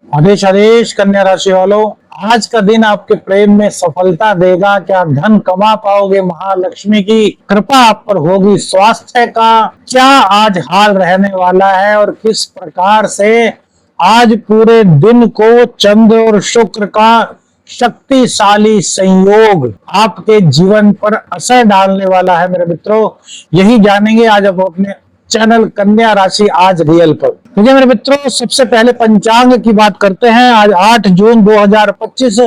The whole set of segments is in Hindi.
आदेश आदेश कन्या राशि वालों, आज का दिन आपके प्रेम में सफलता देगा। क्या धन कमा पाओगे? महालक्ष्मी की कृपा आप पर होगी। स्वास्थ्य का क्या आज हाल रहने वाला है और किस प्रकार से आज पूरे दिन को चंद्र और शुक्र का शक्तिशाली संयोग आपके जीवन पर असर डालने वाला है मेरे मित्रों, यही जानेंगे आज आप अपने चैनल कन्या राशि आज रियल पर। देखिए मेरे मित्रों, सबसे पहले पंचांग की बात करते हैं। आज 8 जून 2025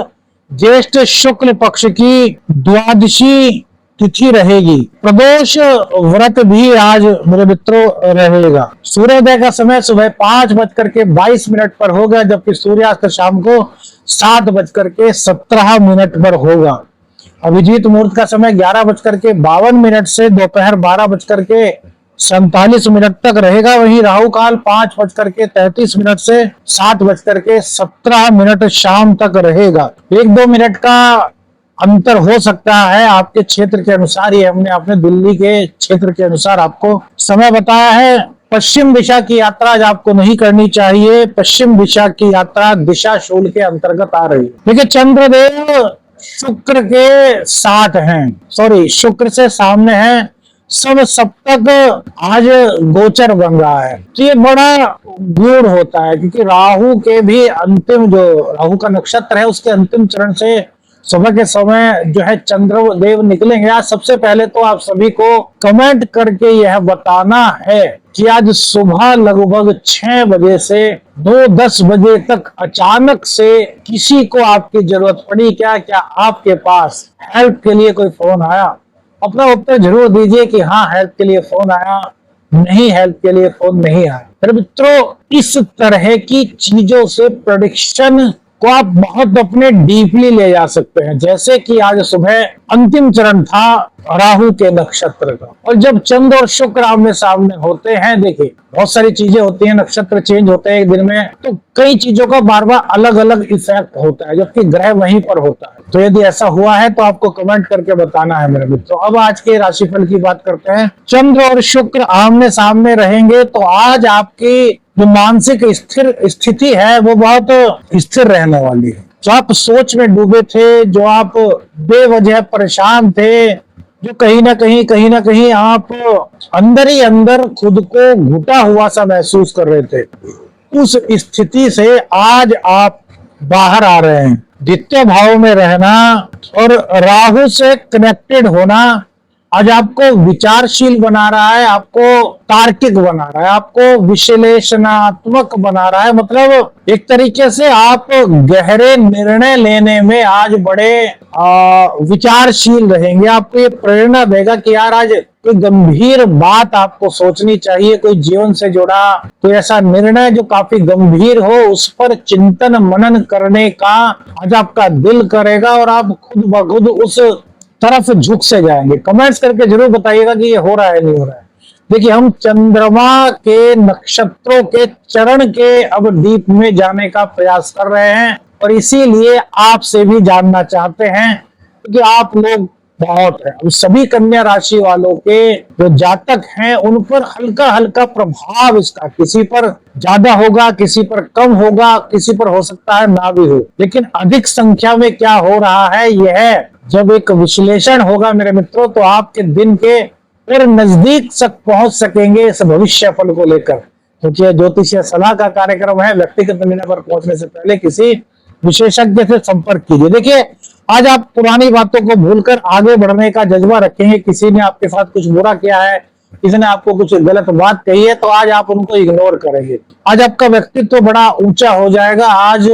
ज्येष्ठ शुक्ल पक्ष की द्वादशी तिथि रहेगी। प्रदोष व्रत भी आज मेरे मित्रों रहेगा। सूर्योदय का समय सुबह 5:22 पर होगा, जबकि सूर्यास्त शाम को 7:17 पर होगा। अभिजीत मुहूर्त का समय 11:52 से दोपहर 12:47 तक रहेगा। वहीं राहु काल 5:33 से 7:17 शाम तक रहेगा। 1-2 मिनट का अंतर हो सकता है आपके क्षेत्र के अनुसार। ये हमने अपने दिल्ली के क्षेत्र के अनुसार आपको समय बताया है। पश्चिम दिशा की यात्रा आज आपको नहीं करनी चाहिए। पश्चिम दिशा की यात्रा दिशा शूल के अंतर्गत आ रही है। देखिए चंद्रदेव शुक्र के साथ हैं, सॉरी शुक्र से सामने हैं। सब सप्तक आज गोचर बन रहा है, तो ये बड़ा गूढ़ होता है, क्योंकि राहु के भी अंतिम जो राहु का नक्षत्र है उसके अंतिम चरण से सुबह के समय जो है चंद्रदेव निकलेंगे। आज सबसे पहले तो आप सभी को कमेंट करके यह बताना है कि आज सुबह लगभग 6 बजे से 9-10 बजे तक अचानक से किसी को आपकी जरूरत पड़ी क्या? क्या आपके पास हेल्प के लिए कोई फोन आया? अपना उत्तर जरूर दीजिए कि हाँ हेल्प के लिए फोन आया, नहीं हेल्प के लिए फोन नहीं आया। मेरे मित्रों, इस तरह की चीजों से प्रेडिक्शन को आप बहुत अपने डीपली ले जा सकते हैं। जैसे कि आज सुबह अंतिम चरण था राहु के नक्षत्र का, और जब चंद्र और शुक्र आमने सामने होते हैं, देखिए बहुत सारी चीजें होती हैं, नक्षत्र चेंज होते हैं एक दिन में, तो कई चीजों का बार बार अलग अलग इफेक्ट होता है, जबकि ग्रह वहीं पर होता है। तो यदि ऐसा हुआ है तो आपको कमेंट करके बताना है मेरे मित्रों। अब आज के राशिफल की बात करते हैं। चंद्र और शुक्र आमने सामने रहेंगे तो आज आपकी जो मानसिक स्थिर स्थिति है वो बहुत स्थिर रहने वाली है। जो आप सोच में डूबे थे, जो आप बेवजह परेशान थे, जो कहीं ना कहीं आप अंदर ही अंदर खुद को घुटा हुआ सा महसूस कर रहे थे, उस स्थिति से आज आप बाहर आ रहे हैं। द्वितीय भाव में रहना और राहु से कनेक्टेड होना आज आपको विचारशील बना रहा है, आपको तार्किक बना रहा है, आपको विश्लेषणात्मक बना रहा है। मतलब एक तरीके से आप गहरे निर्णय लेने में आज बड़े विचारशील रहेंगे। आपको ये प्रेरणा देगा कि यार आज कोई गंभीर बात आपको सोचनी चाहिए, कोई जीवन से जुड़ा कोई ऐसा निर्णय जो काफी गंभीर हो, उस पर चिंतन मनन करने का आज आपका दिल करेगा और आप खुद ब खुद उस तरफ झुक से जाएंगे। कमेंट्स करके जरूर बताइएगा कि ये हो रहा है नहीं हो रहा है। देखिए हम चंद्रमा के नक्षत्रों के चरण के अब डीप में जाने का प्रयास कर रहे हैं, और इसीलिए आपसे भी जानना चाहते हैं, क्योंकि आप लोग बहुत है। अब सभी कन्या राशि वालों के जो जातक हैं उन पर हल्का हल्का प्रभाव इसका, किसी पर ज्यादा होगा, किसी पर कम होगा, किसी पर हो सकता है ना भी हो, लेकिन अधिक संख्या में क्या हो रहा है यह जब एक विश्लेषण होगा मेरे मित्रों, तो आपके दिन के और नजदीक तक पहुंच सकेंगे इस भविष्य फल को लेकर। क्योंकि यह ज्योतिषीय सलाह का कार्यक्रम है, व्यक्तिगत निर्णय पर पहुंचने से पहले किसी विशेषज्ञ से संपर्क कीजिए। देखिए आज आप पुरानी बातों को भूलकर आगे बढ़ने का जज्बा रखेंगे। किसी ने आपके साथ कुछ बुरा किया है, किसी ने आपको कुछ गलत बात कही है, तो आज आप उनको इग्नोर करेंगे। आज आपका व्यक्तित्व बड़ा ऊंचा हो जाएगा। आज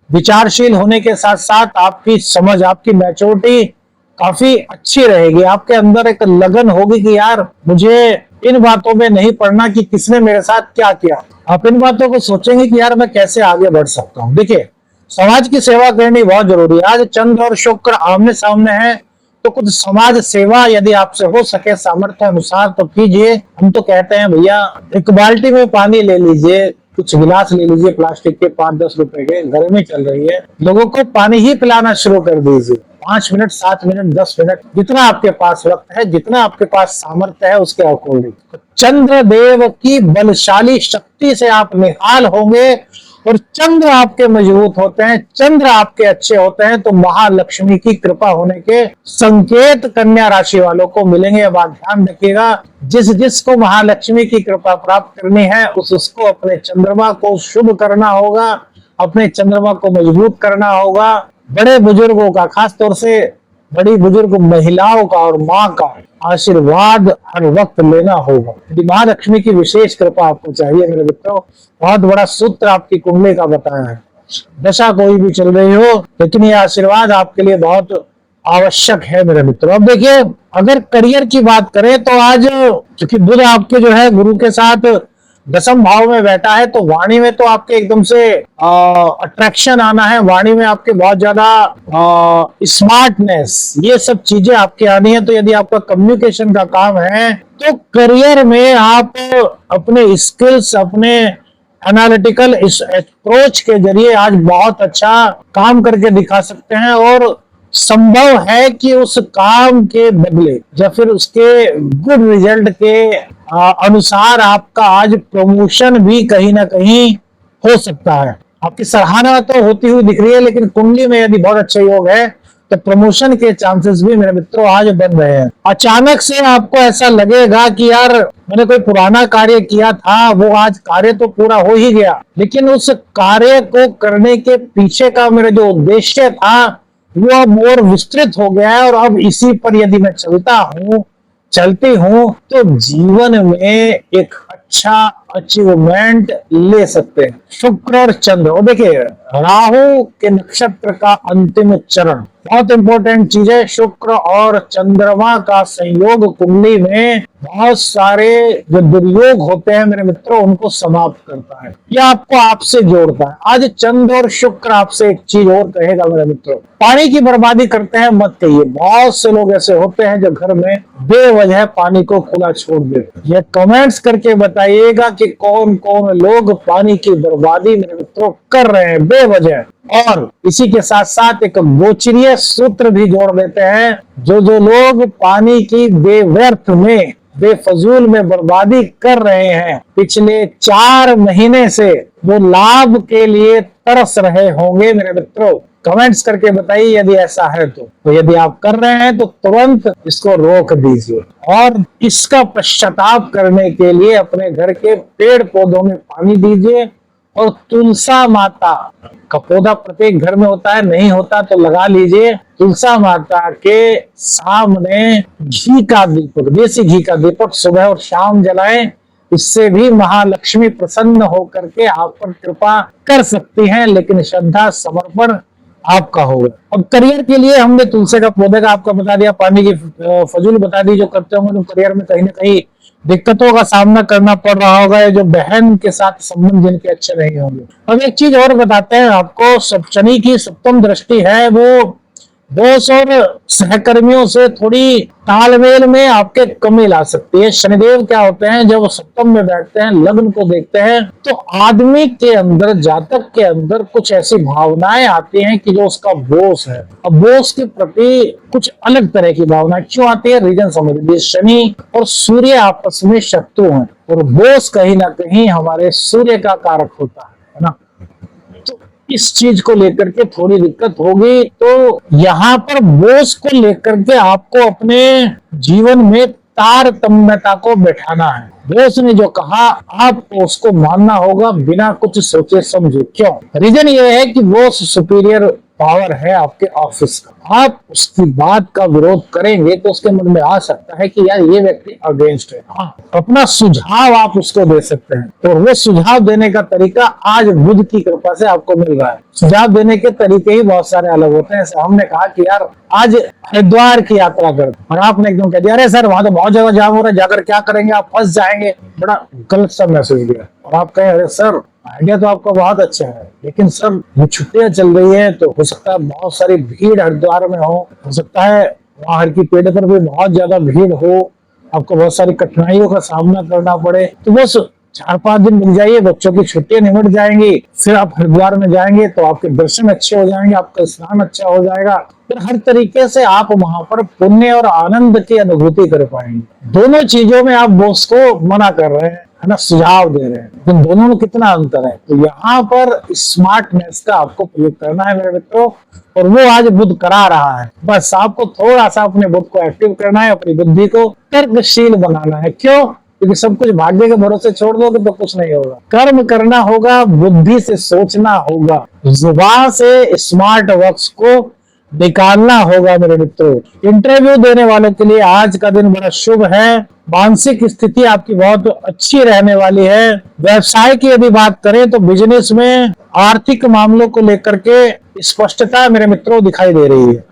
विचारशील होने के साथ साथ आपकी समझ, आपकी मैच्योरिटी काफी अच्छी रहेगी। आपके अंदर एक लगन होगी कि यार मुझे इन बातों में नहीं पड़ना कि किसने मेरे साथ क्या किया। आप इन बातों को सोचेंगे कि यार मैं कैसे आगे बढ़ सकता हूँ। देखिए समाज की सेवा करनी बहुत जरूरी है। आज चंद्र और शुक्र आमने सामने हैं, तो कुछ समाज सेवा यदि आपसे हो सके सामर्थ्य अनुसार तो कीजिए। हम तो कहते हैं भैया एक बाल्टी में पानी ले लीजिए, कुछ गिलास ले लीजिए प्लास्टिक के 5-10 रुपए के, गर्मी चल रही है, लोगों को पानी ही पिलाना शुरू कर दीजिए। 5 मिनट, 7 मिनट, 10 मिनट, जितना आपके पास वक्त है, जितना आपके पास सामर्थ्य है उसके अकॉर्डिंग चंद्रदेव की बलशाली शक्ति से आप निहाल होंगे और चंद्र आपके मजबूत होते हैं, चंद्र आपके अच्छे होते हैं, तो महालक्ष्मी की कृपा होने के संकेत कन्या राशि वालों को मिलेंगे। अब आप ध्यान रखिएगा, जिसको महालक्ष्मी की कृपा प्राप्त करनी है उसको अपने चंद्रमा को शुभ करना होगा, अपने चंद्रमा को मजबूत करना होगा। बड़े बुजुर्गों का, खास तौर से बड़ी बुजुर्ग महिलाओं का और माँ का आशीर्वाद हर वक्त लेना होगा। महालक्ष्मी की विशेष कृपा आपको चाहिए मेरे मित्रों। बहुत बड़ा सूत्र आपकी कुंडली का बताया है। दशा कोई भी चल रही हो, लेकिन ये आशीर्वाद आपके लिए बहुत आवश्यक है मेरे मित्रों। अब देखिए, अगर करियर की बात करें तो आज क्योंकि बुध आपके जो है गुरु के साथ दसम भाव में बैठा है, तो वाणी में तो आपके एकदम से अट्रैक्शन आना है, वाणी में आपके बहुत ज्यादा स्मार्टनेस, ये सब चीजें आपकी आनी है। तो यदि आपका कम्युनिकेशन का काम है तो करियर में आप अपने स्किल्स, अपने एनालिटिकल इस अप्रोच के जरिए आज बहुत अच्छा काम करके दिखा सकते हैं। और संभव है कि उस काम के बदले या फिर उसके गुड रिजल्ट के अनुसार आपका आज प्रमोशन भी कहीं ना कहीं हो सकता है। आपकी सराहना तो होती हुई दिख रही है, लेकिन कुंडली में यदि बहुत अच्छा योग है तो प्रमोशन के चांसेस भी मेरे मित्रों आज बन रहे हैं। अचानक से आपको ऐसा लगेगा कि यार मैंने कोई पुराना कार्य किया था, वो आज कार्य तो पूरा हो ही गया, लेकिन उस कार्य को करने के पीछे का मेरा जो उद्देश्य था वो अब और विस्तृत हो गया है, और अब इसी पर यदि मैं चलती हूं तो जीवन में एक अच्छा अचीवमेंट ले सकते हैं। शुक्र और चंद्र, और देखिए राहु के नक्षत्र का अंतिम चरण बहुत इंपॉर्टेंट चीज है। शुक्र और चंद्रमा का संयोग कुंडली में बहुत सारे जो दुर्योग होते हैं मेरे मित्रों उनको समाप्त करता है, यह आपको आपसे जोड़ता है। आज चंद्र और शुक्र आपसे एक चीज और कहेगा मेरे मित्रों, पानी की बर्बादी करते हैं मत कहिए। बहुत से लोग ऐसे होते हैं जो घर में बेवजह पानी को खुला छोड़ देते हैं। ये कमेंट्स करके बताइएगा कि कौन कौन लोग पानी की बर्बादी मेरे मित्रों कर रहे हैं बेवजह। और इसी के साथ साथ एक गोचरीय सूत्र भी जोड़ देते हैं, जो लोग पानी की बेव्यर्थ में, बेफजूल में बर्बादी कर रहे हैं, पिछले 4 महीने से वो लाभ के लिए तरस रहे होंगे मेरे मित्रों। कमेंट्स करके बताइए यदि ऐसा है तो यदि आप कर रहे हैं तो तुरंत इसको रोक दीजिए, और इसका पश्चाताप करने के लिए अपने घर के पेड़ पौधों में पानी दीजिए। और तुलसा माता का पौधा प्रत्येक घर में होता है, नहीं होता तो लगा लीजिए। तुलसा माता के सामने घी का दीपक, देसी घी का दीपक सुबह और शाम जलाएं। इससे भी महालक्ष्मी प्रसन्न होकर के आप पर कृपा कर सकती हैं, लेकिन श्रद्धा समर्पण आपका होगा। और करियर के लिए हमने तुलसी का पौधे का आपको बता दिया, पानी की फजूल बता दी। जो करते होंगे तो करियर में कहीं ना कहीं दिक्कतों का सामना करना पड़ रहा होगा, जो बहन के साथ संबंध जिनके अच्छे नहीं होंगे। अब एक चीज और बताते हैं आपको, शनि की सप्तम दृष्टि है, वो बॉस और सहकर्मियों से थोड़ी तालमेल में आपके कमी ला सकती है। शनिदेव क्या होते हैं, जब सप्तम में बैठते हैं, लग्न को देखते हैं, तो आदमी के अंदर, जातक के अंदर कुछ ऐसी भावनाएं आती हैं कि जो उसका बॉस है, अब बॉस के प्रति कुछ अलग तरह की भावनाएं क्यों आती है, रीजन समझ लीजिए। शनि और सूर्य आपस में शत्रु हैं, और बॉस कहीं ना कहीं हमारे सूर्य का कारक होता है ना। इस चीज को लेकर के थोड़ी दिक्कत होगी। तो यहाँ पर बॉस को लेकर के आपको अपने जीवन में तारतम्यता को बैठाना है। बॉस ने जो कहा आपको उसको मानना होगा बिना कुछ सोचे समझे। क्यों? रीजन ये है कि बॉस सुपीरियर पावर है आपके ऑफिस का। आप उसकी बात का विरोध करेंगे तो उसके मन में आ सकता है कि यार ये व्यक्ति अगेंस्ट है। अपना सुझाव आप उसको दे सकते हैं, तो वो सुझाव देने का तरीका आज बुध की कृपा से आपको मिल रहा है। सुझाव देने के तरीके ही बहुत सारे अलग होते हैं। हमने कहा कि यार आज हरिद्वार की यात्रा करते, और आपने एकदम कह दिया अरे सर वहां तो बहुत ज्यादा जाम हो रहा है, जाकर क्या करेंगे, आप फंस जाएंगे। बड़ा गलत सा मैसेज दिया। और आप कहें अरे सर आइडिया तो आपका बहुत अच्छा है, लेकिन सर ये छुट्टियां चल रही है तो हो सकता है बहुत सारी भीड़ हरिद्वार में हो सकता है वहां हर की पेड़ पर भी बहुत ज्यादा भीड़ हो, आपको बहुत सारी कठिनाइयों का सामना करना पड़े। तो बस 4-5 दिन मिल जाइए, बच्चों की छुट्टियां निमट जाएंगी, फिर आप हरिद्वार में जाएंगे तो आपके दर्शन अच्छे हो जाएंगे, आपका स्नान अच्छा हो जाएगा, फिर हर तरीके से आप वहां पर पुण्य और आनंद की अनुभूति कर पाएंगे। दोनों चीजों में आप बॉस को मना कर रहे हैं, है ना, सुझाव दे रहे हैं, लेकिन दोनों में कितना अंतर है। तो यहाँ पर स्मार्टनेस का आपको प्रयोग करना है मेरे मित्रों, और वो आज बुध करा रहा है। बस आपको थोड़ा सा अपने बुध को एक्टिव करना है, अपनी बुद्धि को तर्कशील बनाना है। क्यों? क्योंकि सब कुछ भाग्य के भरोसे छोड़ दोगे तो कुछ नहीं होगा। कर्म करना होगा, बुद्धि से सोचना होगा, जुबान से स्मार्ट वर्ड्स को निकालना होगा मेरे मित्रों। इंटरव्यू देने वालों के लिए आज का दिन बड़ा शुभ है। मानसिक स्थिति आपकी बहुत अच्छी रहने वाली है। व्यवसाय की यदि बात करें तो बिजनेस में आर्थिक मामलों को लेकर के स्पष्टता मेरे मित्रों दिखाई दे रही है।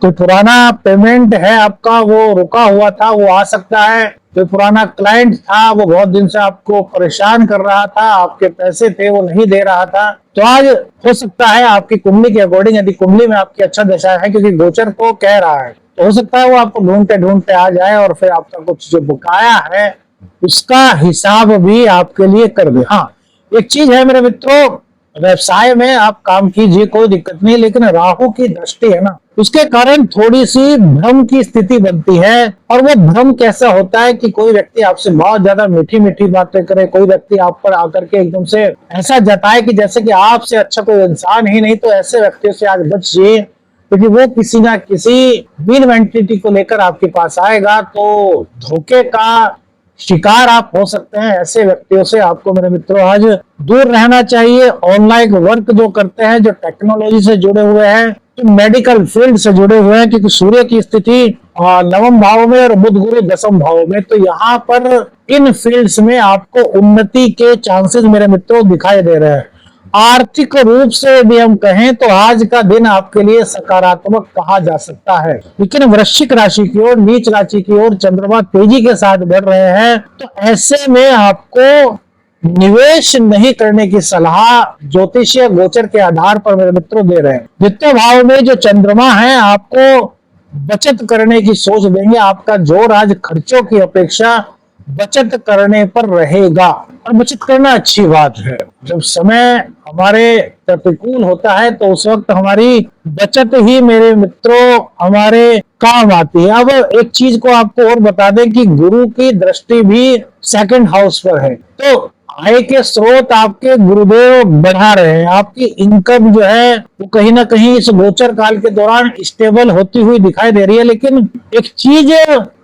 तो पुराना पेमेंट है आपका, वो रुका हुआ था, वो आ सकता है। जो पुराना क्लाइंट था वो बहुत दिन से आपको परेशान कर रहा था, आपके पैसे थे वो नहीं दे रहा था, तो आज हो सकता है आपकी कुंडली के अकॉर्डिंग, यदि कुंडली में आपकी अच्छा दशा है, क्योंकि गोचर को कह रहा है, तो हो सकता है वो आपको ढूंढते ढूंढते आ जाए और फिर आपका कुछ जो बकाया है उसका हिसाब भी आपके लिए कर दे। हाँ, एक चीज है मेरे मित्रों, व्यवसाय में आप काम कीजिए, कोई दिक्कत नहीं, लेकिन राहु की दृष्टि है ना, उसके कारण थोड़ी सी भ्रम की स्थिति बनती है। और वो भ्रम कैसा होता है कि कोई व्यक्ति आपसे बहुत ज्यादा मीठी मीठी बातें करे, कोई व्यक्ति आप पर आकर के एकदम से ऐसा जताए कि जैसे कि आपसे अच्छा कोई इंसान ही नहीं। तो ऐसे व्यक्तियों से आज बचिए, क्योंकि वो किसी ना किसी मीन एंटिटी को लेकर आपके पास आएगा, तो धोखे का शिकार आप हो सकते हैं। ऐसे व्यक्तियों से आपको मेरे मित्रों आज दूर रहना चाहिए। ऑनलाइन वर्क जो करते हैं, जो टेक्नोलॉजी से जुड़े हुए हैं, तो मेडिकल फील्ड से जुड़े हुए हैं, क्योंकि सूर्य की स्थिति नवम भाव में और बुध गुरु दशम भाव में, तो यहाँ पर इन फील्ड्स में आपको उन्नति के चांसेस मेरे मित्रों दिखाई दे रहे हैं। आर्थिक रूप से यदि हम कहें तो आज का दिन आपके लिए सकारात्मक कहा जा सकता है। लेकिन वृश्चिक राशि की ओर, नीच राशि की ओर चंद्रमा तेजी के साथ बढ़ रहे हैं, तो ऐसे में आपको निवेश नहीं करने की सलाह ज्योतिषीय गोचर के आधार पर मेरे मित्रों दे रहे हैं। द्वितीय भाव में जो चंद्रमा है आपको बचत करने की सोच देंगे। आपका जोर आज खर्चों की अपेक्षा बचत करने पर रहेगा, और बचत करना अच्छी बात है। जब समय हमारे प्रतिकूल होता है तो उस वक्त हमारी बचत ही मेरे मित्रों हमारे काम आती है। अब एक चीज को आपको और बता दें कि गुरु की दृष्टि भी सेकंड हाउस पर है, तो आय के स्रोत आपके गुरुदेव बढ़ा रहे हैं। आपकी इनकम जो है वो कहीं ना कहीं इस गोचर काल के दौरान स्टेबल होती हुई दिखाई दे रही है। लेकिन एक चीज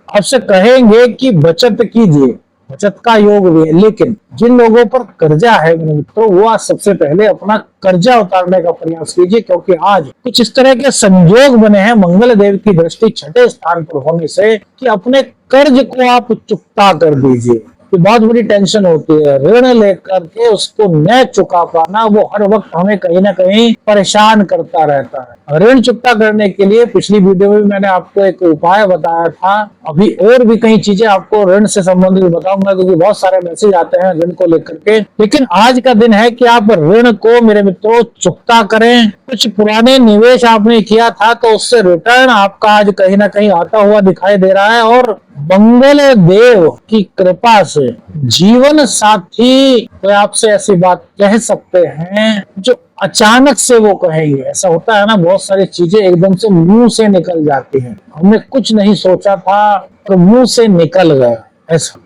आपसे कहेंगे कि बचत कीजिए, बचत का योग भी है, लेकिन जिन लोगों पर कर्जा है मेरे मित्रों, वो आज सबसे पहले अपना कर्जा उतारने का प्रयास कीजिए, क्योंकि आज कुछ इस तरह के संयोग बने हैं मंगल देव की दृष्टि छठे स्थान पर होने से कि अपने कर्ज को आप चुकता कर दीजिए। कि बहुत बड़ी टेंशन होती है, ऋण लेकर के उसको न चुका पाना, वो हर वक्त हमें कहीं ना कहीं परेशान करता रहता है। ऋण चुकता करने के लिए पिछली वीडियो में मैंने आपको एक उपाय बताया था, अभी और भी कई चीजें आपको ऋण से संबंधित बताऊंगा, क्योंकि बहुत सारे मैसेज आते हैं ऋण को लेकर के। लेकिन आज का दिन है कि आप ऋण को मेरे मित्रों चुकता करें। कुछ पुराने निवेश आपने किया था तो उससे रिटर्न आपका आज कहीं ना कहीं आता हुआ दिखाई दे रहा है, और मंगल देव की कृपा से जीवन साथी तो आपसे ऐसी बात कह सकते हैं जो अचानक से वो कहेंगे। ऐसा होता है ना, बहुत सारी चीजें एकदम से मुंह से निकल जाती हैं, हमने कुछ नहीं सोचा था तो मुंह से निकल गया, ऐसा।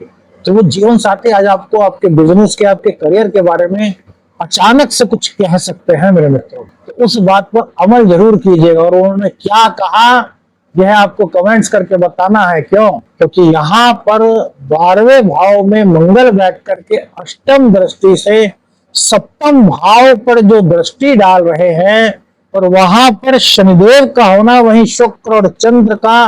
तो वो जीवन साथी आज आपको आपके बिजनेस के, आपके करियर के बारे में अचानक से कुछ कह सकते हैं मेरे मित्रों। तो उस बात पर अमल जरूर कीजिएगा, और उन्होंने क्या कहा यह आपको कमेंट्स करके बताना है। क्यों? क्योंकि यहाँ पर 12वें भाव में मंगल बैठ करके अष्टम दृष्टि से सप्तम भाव पर जो दृष्टि डाल रहे हैं, और वहां पर शनिदेव का होना, वहीं शुक्र और चंद्र का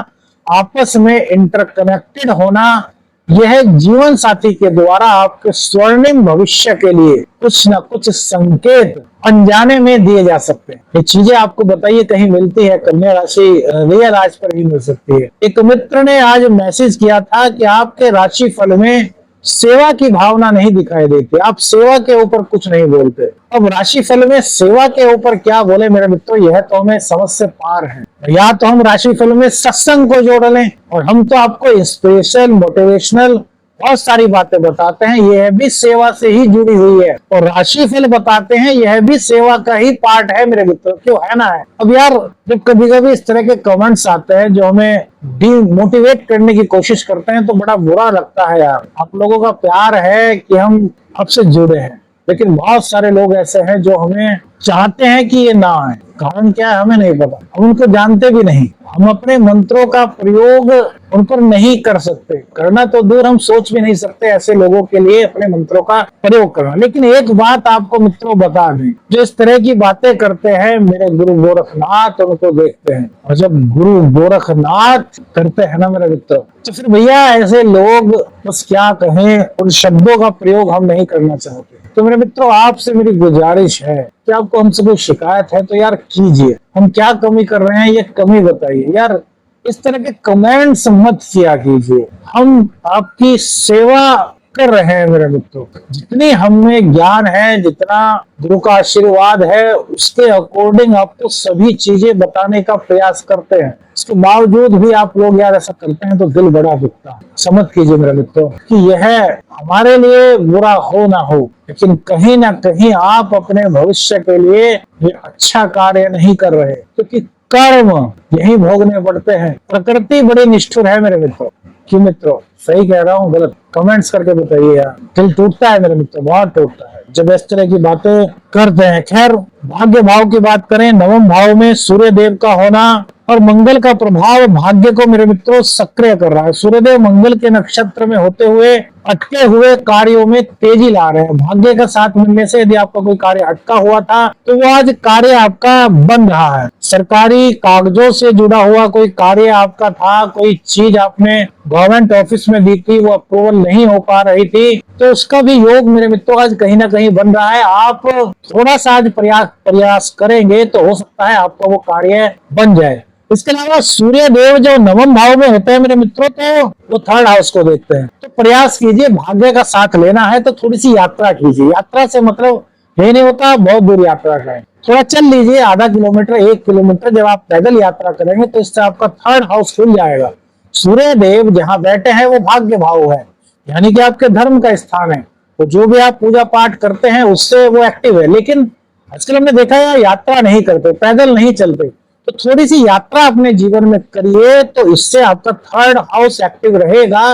आपस में इंटरकनेक्टेड होना, यह जीवन साथी के द्वारा आपके स्वर्णिम भविष्य के लिए कुछ न कुछ संकेत अनजाने में दिए जा सकते हैं। ये चीजें आपको बताइए कहीं मिलती है? कन्या राशि रियल आज पर ही मिल सकती है। एक मित्र ने आज मैसेज किया था कि आपके राशि फल में सेवा की भावना नहीं दिखाई देती, आप सेवा के ऊपर कुछ नहीं बोलते। अब राशि फल में सेवा के ऊपर क्या बोले मेरे मित्रों, यह तो हमें समझ से पार है। या तो हम राशि फल में सत्संग को जोड़ लें, और हम तो आपको इंस्पिरेशन, मोटिवेशनल बहुत सारी बातें बताते हैं, यह भी सेवा से ही जुड़ी हुई है। और राशिफल बताते हैं, यह भी सेवा का ही पार्ट है मेरे मित्रों, क्यों है ना है। अब यार जब कभी कभी इस तरह के कमेंट्स आते हैं जो हमें डिमोटिवेट करने की कोशिश करते हैं तो बड़ा बुरा लगता है यार। आप लोगों का प्यार है कि हम आपसे जुड़े हैं, लेकिन बहुत सारे लोग ऐसे हैं जो हमें चाहते हैं कि ये ना आए। कारण क्या है हमें नहीं पता, हम उनको जानते भी नहीं। हम अपने मंत्रों का प्रयोग उन पर नहीं कर सकते, करना तो दूर हम सोच भी नहीं सकते ऐसे लोगों के लिए अपने मंत्रों का प्रयोग करना। लेकिन एक बात आपको मित्रों बता दें, जो इस तरह की बातें करते हैं मेरे गुरु गोरखनाथ उनको देखते हैं, और जब गुरु गोरखनाथ करते हैं ना मेरे मित्रों, तो फिर भैया ऐसे लोग बस क्या कहें, उन शब्दों का प्रयोग हम नहीं करना चाहते। तो मेरे मित्रों आपसे मेरी गुजारिश है कि आपको हमसे कोई शिकायत है तो यार कीजिए, हम क्या कमी कर रहे हैं ये कमी बताइए यार। इस तरह के कमेंट्स मत किया कीजिए, हम आपकी सेवा कर रहे हैं मेरे मित्रों। जितनी हमें ज्ञान है, जितना गुरु का आशीर्वाद है, उसके अकॉर्डिंग आपको सभी चीजें बताने का प्रयास करते हैं। इसके बावजूद भी आप लोग यार ऐसा करते हैं तो दिल बड़ा दुखता है। समझ कीजिए मेरे मित्रों कि यह हमारे लिए बुरा हो ना हो, लेकिन कहीं ना कहीं आप अपने भविष्य के लिए ये अच्छा कार्य नहीं कर रहे, क्योंकि कर्म यही भोगने पड़ते हैं। प्रकृति बड़ी निष्ठुर है मेरे मित्रों। कि मित्रों सही कह रहा हूँ गलत, कमेंट्स करके बताइए यार। दिल टूटता है मेरे मित्रों, बहुत टूटता है जब इस तरह की बातें करते हैं। खैर भाग्य भाव की बात करें, नवम भाव में सूर्य देव का होना और मंगल का प्रभाव भाग्य को मेरे मित्रों सक्रिय कर रहा है। सूर्यदेव मंगल के नक्षत्र में होते हुए अटके हुए कार्यों में तेजी ला रहे हैं। भाग्य का साथ मिलने से यदि आपका कोई कार्य अटका हुआ था तो वो आज कार्य आपका बन रहा है। सरकारी कागजों से जुड़ा हुआ कोई कार्य आपका था, कोई चीज आपने गवर्नमेंट ऑफिस में दी थी, वो अप्रूवल नहीं हो पा रही थी, तो उसका भी योग मेरे मित्रों आज कहीं ना कहीं बन रहा है। आप थोड़ा सा आज प्रयास करेंगे तो हो सकता है आपका वो कार्य बन जाए। इसके अलावा सूर्य देव जो नवम भाव में होते हैं मेरे मित्रों, तो वो थर्ड हाउस को देखते हैं। तो प्रयास कीजिए, भाग्य का साथ लेना है तो थोड़ी सी यात्रा कीजिए। यात्रा से मतलब ये नहीं होता बहुत दूर यात्रा करें, थोड़ा चल लीजिए, आधा किलोमीटर 1 किलोमीटर। जब आप पैदल यात्रा करेंगे तो इससे आपका थर्ड हाउस खुल जाएगा। सूर्य देव जहाँ बैठे हैं वो भाग्य भाव है, यानी कि आपके धर्म का स्थान है। तो जो भी आप पूजा पाठ करते हैं उससे वो एक्टिव है। लेकिन आजकल हमने देखा है यात्रा नहीं करते, पैदल नहीं चलते, तो थोड़ी सी यात्रा अपने जीवन में करिए तो इससे आपका थर्ड हाउस एक्टिव रहेगा।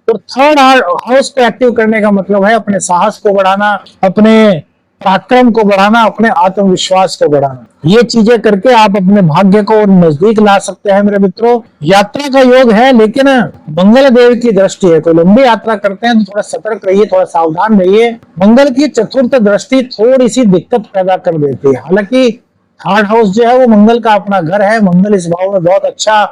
और थर्ड हाउस को एक्टिव करने का मतलब है अपने साहस को बढ़ाना, अपने पराक्रम को बढ़ाना, अपने आत्मविश्वास को बढ़ाना। ये चीजें करके आप अपने भाग्य को नजदीक ला सकते हैं मेरे मित्रों। यात्रा का योग है, लेकिन मंगल देव की दृष्टि है। कोई लंबी यात्रा करते हैं तो थोड़ा सतर्क रहिए, थोड़ा सावधान रहिए। मंगल की चतुर्थ दृष्टि थोड़ी सी दिक्कत पैदा कर देती है। हालांकि थर्ड हाउस जो है वो मंगल का अपना घर है, मंगल इस भाव में बहुत अच्छा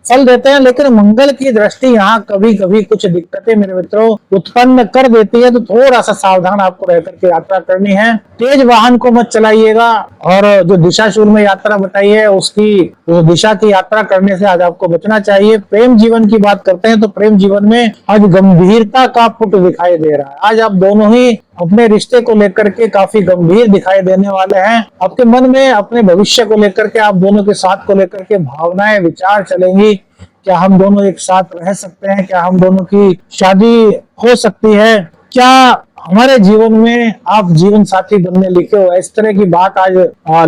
फल देते हैं, लेकिन मंगल की दृष्टि यहाँ कभी कभी कुछ दिक्कतें मेरे मित्रों उत्पन्न कर देती है। तो थोड़ा सा सावधान आपको रह करके यात्रा करनी है। तेज वाहन को मत चलाइएगा, और जो दिशाशूल में यात्रा बताई है उसकी दिशा की यात्रा करने से आज आपको बचना चाहिए। प्रेम जीवन की बात करते हैं तो प्रेम जीवन में आज गंभीरता का पुट दिखाई दे रहा है। आज आप दोनों ही अपने रिश्ते को लेकर के काफी गंभीर दिखाई देने वाले हैं। आपके मन में अपने भविष्य को लेकर के, आप दोनों के साथ को लेकर के भावनाएं विचार चलेंगी। क्या हम दोनों एक साथ रह सकते हैं? क्या हम दोनों की शादी हो सकती है? क्या हमारे जीवन में आप जीवन साथी बनने लिखे हो? इस तरह की बात आज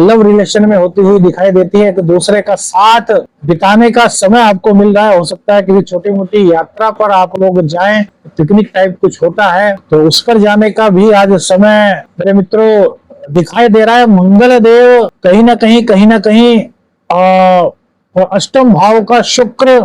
लव रिलेशन में होती हुई दिखाई देती है कि दूसरे का साथ बिताने का समय आपको मिल रहा है। हो सकता है किसी छोटी मोटी यात्रा पर आप लोग जाएं, पिकनिक टाइप कुछ होता है तो उस पर जाने का भी आज समय मेरे मित्रों दिखाई दे रहा है। मंगल देव कहीं ना कहीं और अष्टम भाव का शुक्र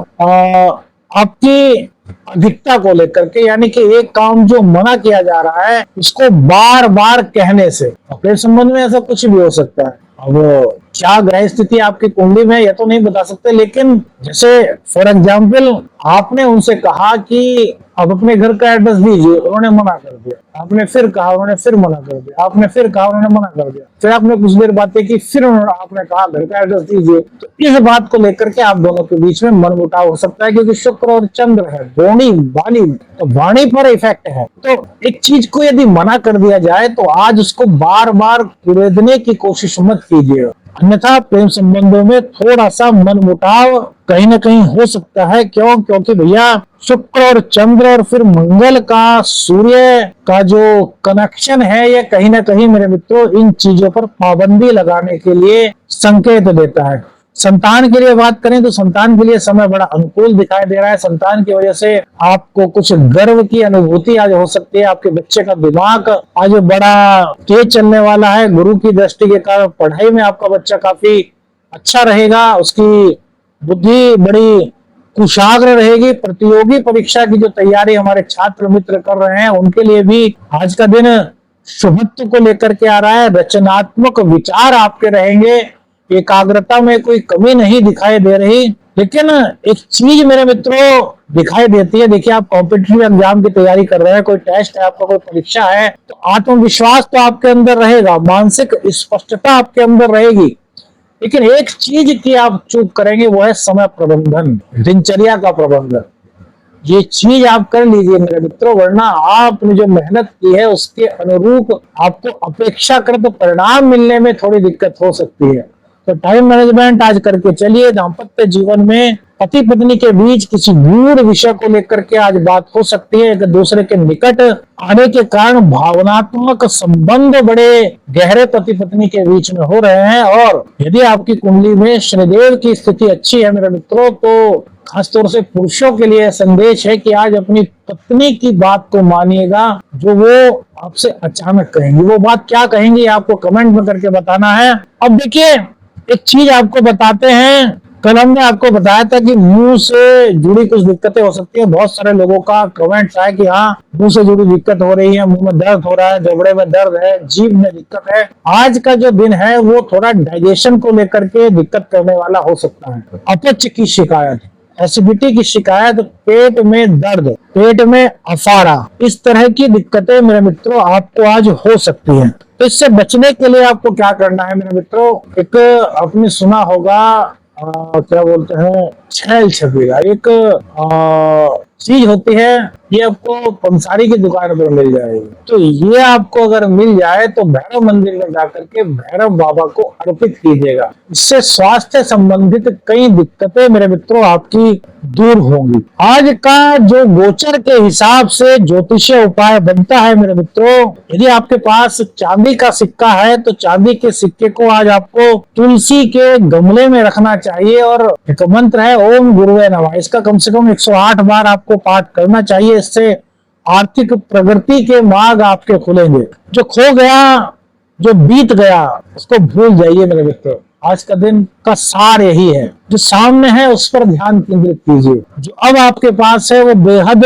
आपकी अधिकता को लेकर के, यानी कि एक काम जो मना किया जा रहा है उसको बार बार कहने से, अपने संबंध में ऐसा कुछ भी हो सकता है। अब क्या ग्रह स्थिति आपकी कुंडली में यह तो नहीं बता सकते, लेकिन जैसे फॉर एग्जाम्पल आपने उनसे कहा कि आप अपने घर का एड्रेस दीजिए, उन्होंने मना कर दिया। आपने फिर कहा, उन्होंने फिर मना कर दिया। आपने फिर कहा, उन्होंने मना कर दिया। फिर आपने कुछ देर बातें की, फिर आपने कहा घर का एड्रेस दीजिए। तो इस बात को लेकर के आप दोनों के बीच में मनमुटाव हो सकता है, क्योंकि शुक्र और चंद्र है, वाणी तो वाणी पर इफेक्ट है। तो एक चीज को यदि मना कर दिया जाए तो आज उसको बार बार कुरेदने की कोशिश मत कीजिए, अन्यथा प्रेम संबंधों में थोड़ा सा मनमुटाव कहीं ना कहीं हो सकता है। क्योंकि भैया शुक्र और चंद्र और फिर मंगल का सूर्य का जो कनेक्शन है, ये कहीं ना कहीं मेरे मित्रों इन चीजों पर पाबंदी लगाने के लिए संकेत देता है। संतान के लिए बात करें तो संतान के लिए समय बड़ा अनुकूल दिखाई दे रहा है। संतान की वजह से आपको कुछ गर्व की अनुभूति आज हो सकती है। आपके बच्चे का दिमाग आज बड़ा तेज चलने वाला है। गुरु की दृष्टि के कारण पढ़ाई में आपका बच्चा काफी अच्छा रहेगा। उसकी बुद्धि बड़ी कुशाग्र रहेगी। प्रतियोगी परीक्षा की जो तैयारी हमारे छात्र मित्र कर रहे हैं, उनके लिए भी आज का दिन शुभत्व को लेकर के आ रहा है। रचनात्मक विचार आपके रहेंगे। एकाग्रता में कोई कमी नहीं दिखाई दे रही। लेकिन एक चीज मेरे मित्रों दिखाई देती है। देखिए, आप कॉम्पिटिटिव एग्जाम की तैयारी कर रहे हैं, कोई टेस्ट है, आपका कोई परीक्षा है, तो आत्मविश्वास तो आपके अंदर रहेगा, मानसिक स्पष्टता आपके अंदर रहेगी। लेकिन एक चीज की आप चूक करेंगे, वो है समय प्रबंधन, दिनचर्या का प्रबंधन। ये चीज आप कर लीजिए मेरे मित्रों, वरना आपने जो मेहनत की है उसके अनुरूप आपको अपेक्षाकृत परिणाम मिलने में थोड़ी दिक्कत हो सकती है। तो टाइम मैनेजमेंट आज करके चलिए। दाम्पत्य जीवन में पति पत्नी के बीच किसी गूढ़ विषय को लेकर के आज बात हो सकती है। एक दूसरे के निकट आने के कारण भावनात्मक संबंध बड़े गहरे पति पत्नी के बीच में हो रहे हैं। और यदि आपकी कुंडली में शनिदेव की स्थिति अच्छी है मेरे मित्रों, तो खासतौर से पुरुषों के लिए संदेश है कि आज अपनी पत्नी की बात को मानिएगा। जो वो आपसे अचानक कहेंगी, वो बात क्या कहेंगी आपको कमेंट में करके बताना है। अब देखिए, एक चीज आपको बताते हैं। कल हमने आपको बताया था कि मुंह से जुड़ी कुछ दिक्कतें हो सकती है। बहुत सारे लोगों का कमेंट्स आया कि हाँ, मुंह से जुड़ी दिक्कत हो रही है, मुंह में दर्द हो रहा है, जबड़े में दर्द है, जीभ में दिक्कत है। आज का जो दिन है वो थोड़ा डाइजेशन को लेकर के दिक्कत करने वाला हो सकता है। अपच की शिकायत, एसिडिटी की शिकायत, पेट में दर्द, पेट में अफारा, इस तरह की दिक्कतें मेरे मित्रों आपको आज हो सकती हैं। तो इससे बचने के लिए आपको क्या करना है मेरे मित्रों, एक आपने सुना होगा क्या बोलते हैं, छैल छबीला, एक चीज होती है, ये आपको पंसारी की दुकान पर मिल जाएगी। तो ये आपको अगर मिल जाए तो भैरव मंदिर में जाकर के भैरव बाबा को अर्पित कीजिएगा। इससे स्वास्थ्य संबंधित कई दिक्कतें मेरे मित्रों आपकी दूर होंगी। आज का जो गोचर के हिसाब से ज्योतिषीय उपाय बनता है मेरे मित्रों, यदि आपके पास चांदी का सिक्का है तो चांदी के सिक्के को आज आपको तुलसी के गमले में रखना चाहिए। और एक मंत्र है ओम गुरुवे नमः, इसका कम से कम 108 बार आपको पाठ करना चाहिए। इससे आर्थिक प्रगति के मार्ग आपके खुलेंगे। जो खो गया, जो बीत गया, उसको भूल जाइए मेरे मित्रों। आज का दिन का सार यही है, जो सामने है उस पर ध्यान केंद्रित कीजिए। जो अब आपके पास है वो बेहद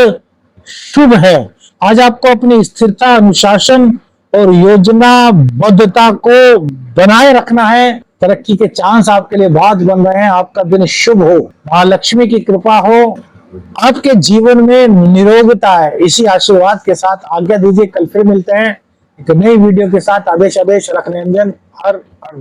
शुभ है। आज आपको अपनी स्थिरता, अनुशासन और योजनाबद्धता को बनाए रखना है। तरक्की के चांस आपके लिए बहुत बन रहे हैं। आपका दिन शुभ हो, महालक्ष्मी की कृपा हो, आपके जीवन में निरोगता है। इसी आशीर्वाद के साथ आज्ञा दीजिए। कल फिर मिलते हैं एक नई वीडियो के साथ। आदेश आदेश रख निरंजन। हर हर